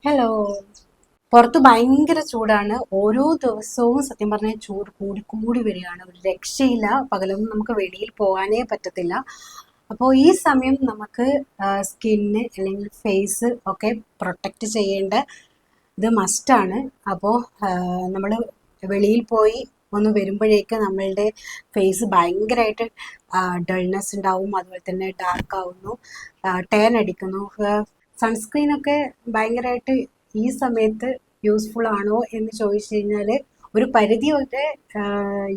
Hello. പുറത്ത് ഭയങ്കര ചൂടാണ്. ഓരോ ദിവസവും സത്യം പറഞ്ഞാൽ ചൂട് കൂടി കൂടി വരികയാണ്. ഒരു രക്ഷയില്ല. പകലൊന്നും നമുക്ക് വെളിയിൽ പോകാനേ പറ്റത്തില്ല. അപ്പോൾ ഈ സമയം നമുക്ക് സ്കിന്ന് അല്ലെങ്കിൽ ഫേസ് ഒക്കെ പ്രൊട്ടക്റ്റ് ചെയ്യേണ്ട ഇത് മസ്റ്റാണ്. അപ്പോൾ നമ്മൾ വെളിയിൽ പോയി ഒന്ന് വരുമ്പോഴേക്ക് നമ്മളുടെ ഫേസ് ഭയങ്കരമായിട്ട് ഡൾനെസ് ഉണ്ടാവും. അതുപോലെ തന്നെ ഡാർക്ക് ആവുന്നു, ടേൺ അടിക്കുന്നു. സൺസ്ക്രീനൊക്കെ ഭയങ്കരമായിട്ട് ഈ സമയത്ത് യൂസ്ഫുൾ ആണോ എന്ന് ചോദിച്ചു കഴിഞ്ഞാൽ ഒരു പരിധി വരെ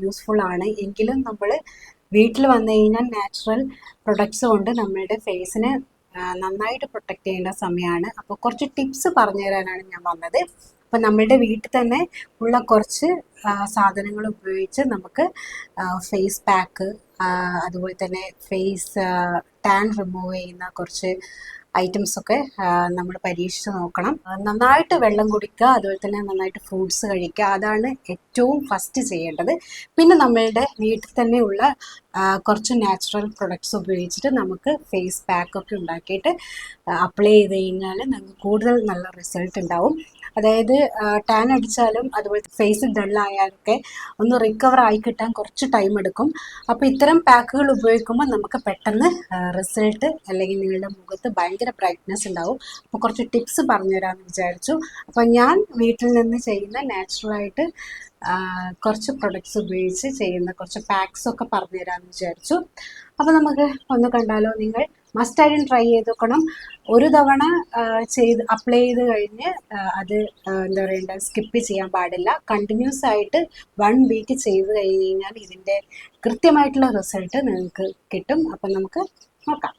യൂസ്ഫുൾ ആണ്. എങ്കിലും നമ്മൾ വീട്ടിൽ വന്നു കഴിഞ്ഞാൽ നാച്ചുറൽ പ്രൊഡക്ട്സ് കൊണ്ട് നമ്മളുടെ ഫേസിനെ നന്നായിട്ട് പ്രൊട്ടക്റ്റ് ചെയ്യേണ്ട സമയമാണ്. അപ്പോൾ കുറച്ച് ടിപ്സ് പറഞ്ഞു തരാനാണ് ഞാൻ വന്നത്. അപ്പം നമ്മളുടെ വീട്ടിൽ തന്നെ ഉള്ള കുറച്ച് സാധനങ്ങൾ ഉപയോഗിച്ച് നമുക്ക് ഫേസ് പാക്ക്, അതുപോലെ തന്നെ ഫേസ് ടാൻ റിമൂവ് ചെയ്യുന്ന കുറച്ച് ഐറ്റംസൊക്കെ നമ്മൾ പരീക്ഷിച്ച് നോക്കണം. നന്നായിട്ട് വെള്ളം കുടിക്കുക, അതുപോലെ തന്നെ നന്നായിട്ട് ഫ്രൂട്ട്സ് കഴിക്കുക. അതാണ് ഏറ്റവും ഫസ്റ്റ് ചെയ്യേണ്ടത്. പിന്നെ നമ്മളുടെ വീട്ടിൽ തന്നെയുള്ള കുറച്ച് നാച്ചുറൽ പ്രൊഡക്ട്സ് ഉപയോഗിച്ചിട്ട് നമുക്ക് ഫേസ് പാക്കൊക്കെ ഉണ്ടാക്കിയിട്ട് അപ്ലൈ ചെയ്ത് കഴിഞ്ഞാൽ നമുക്ക് കൂടുതൽ നല്ല റിസൾട്ട് ഉണ്ടാവും. അതായത് ടാൻ അടിച്ചാലും അതുപോലെ ഫേസ് ഡള്ളായാലൊക്കെ ഒന്ന് റിക്കവർ ആയി കിട്ടാൻ കുറച്ച് ടൈം എടുക്കും. അപ്പോൾ ഇത്തരം പാക്കുകൾ ഉപയോഗിക്കുമ്പോൾ നമുക്ക് പെട്ടെന്ന് റിസൾട്ട്, അല്ലെങ്കിൽ നിങ്ങളുടെ മുഖത്ത് ഭയങ്കര ബ്രൈറ്റ്നെസ് ഉണ്ടാവും. അപ്പോൾ കുറച്ച് ടിപ്സ് പറഞ്ഞുതരാമെന്ന് വിചാരിച്ചു. അപ്പോൾ ഞാൻ വീട്ടിൽ നിന്ന് ചെയ്യുന്ന നാച്ചുറലായിട്ട് കുറച്ച് പ്രൊഡക്ട്സ് ഉപയോഗിച്ച് ചെയ്യുന്ന കുറച്ച് പാക്സൊക്കെ പറഞ്ഞു തരാമെന്ന് വിചാരിച്ചു. അപ്പോൾ നമുക്ക് ഒന്ന് കണ്ടാലോ? നിങ്ങൾ മസ്റ്റായിട്ടും ട്രൈ ചെയ്ത് നോക്കണം. ഒരു തവണ അപ്ലൈ ചെയ്ത് കഴിഞ്ഞ് അത് എന്താ പറയണ്ട, സ്കിപ്പ് ചെയ്യാൻ പാടില്ല. കണ്ടിന്യൂസ് ആയിട്ട് 1 വീക്ക് ചെയ്ത് കഴിഞ്ഞ് കഴിഞ്ഞാൽ ഇതിൻ്റെ കൃത്യമായിട്ടുള്ള റിസൾട്ട് നിങ്ങൾക്ക് കിട്ടും. അപ്പം നമുക്ക് നോക്കാം.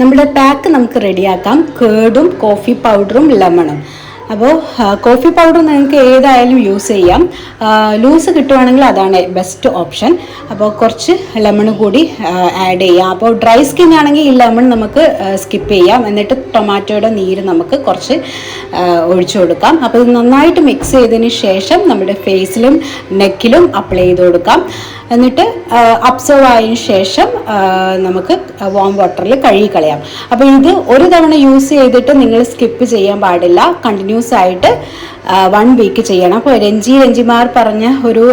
നമ്മുടെ പാക്ക് നമുക്ക് റെഡിയാക്കാം. കേടും കോഫി പൗഡറും ലെമണും. അപ്പോൾ കോഫി പൗഡർ നിങ്ങൾക്ക് ഏതായാലും യൂസ് ചെയ്യാം. ലൂസ് കിട്ടുവാണെങ്കിൽ അതാണ് ബെസ്റ്റ് ഓപ്ഷൻ. അപ്പോൾ കുറച്ച് ലെമൺ കൂടി ആഡ് ചെയ്യാം. അപ്പോൾ ഡ്രൈ സ്കിൻ ആണെങ്കിൽ ഈ ലെമൺ നമുക്ക് സ്കിപ്പ് ചെയ്യാം. എന്നിട്ട് ടൊമാറ്റോയുടെ നീര് നമുക്ക് കുറച്ച് ഒഴിച്ചു കൊടുക്കാം. അപ്പോൾ ഇത് നന്നായിട്ട് മിക്സ് ചെയ്തതിന് ശേഷം നമ്മുടെ ഫേസിലും നെക്കിലും അപ്ലൈ ചെയ്ത് കൊടുക്കാം. എന്നിട്ട് അബ്സോർവ് ആയതിനു ശേഷം നമുക്ക് വാം വാട്ടറിൽ കഴുകി കളയാം. അപ്പോൾ ഇത് ഒരു തവണ യൂസ് ചെയ്തിട്ട് നിങ്ങൾ സ്കിപ്പ് ചെയ്യാൻ പാടില്ല. കണ്ടിന്യൂസ് ആയിട്ട് 1 വീക്ക് ചെയ്യണം. അപ്പോൾ രഞ്ജിമാർ പറഞ്ഞ ഒരു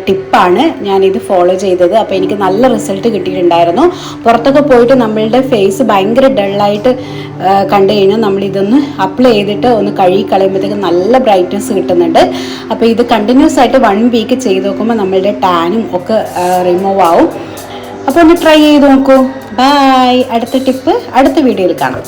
ടിപ്പാണ് ഞാനിത് ഫോളോ ചെയ്തത്. അപ്പോൾ എനിക്ക് നല്ല റിസൾട്ട് കിട്ടിയിട്ടുണ്ടായിരുന്നു. പുറത്തൊക്കെ പോയിട്ട് നമ്മളുടെ ഫേസ് ഭയങ്കര ഡള്ളായിട്ട് കണ്ടു കഴിഞ്ഞാൽ നമ്മളിതൊന്ന് അപ്ലൈ ചെയ്തിട്ട് ഒന്ന് കഴുകി കളയുമ്പോഴത്തേക്ക് നല്ല ബ്രൈറ്റ്നസ് കിട്ടുന്നുണ്ട്. അപ്പോൾ ഇത് കണ്ടിന്യൂസ് ആയിട്ട് 1 വീക്ക് ചെയ്ത് നോക്കുമ്പോൾ നമ്മളുടെ ടാനും ഒക്കെ റിമൂവ് ആവും. അപ്പോൾ ഒന്ന് ട്രൈ ചെയ്ത് നോക്കൂ. ബൈ. അടുത്ത ടിപ്പ് അടുത്ത വീഡിയോയിൽ കാണാം.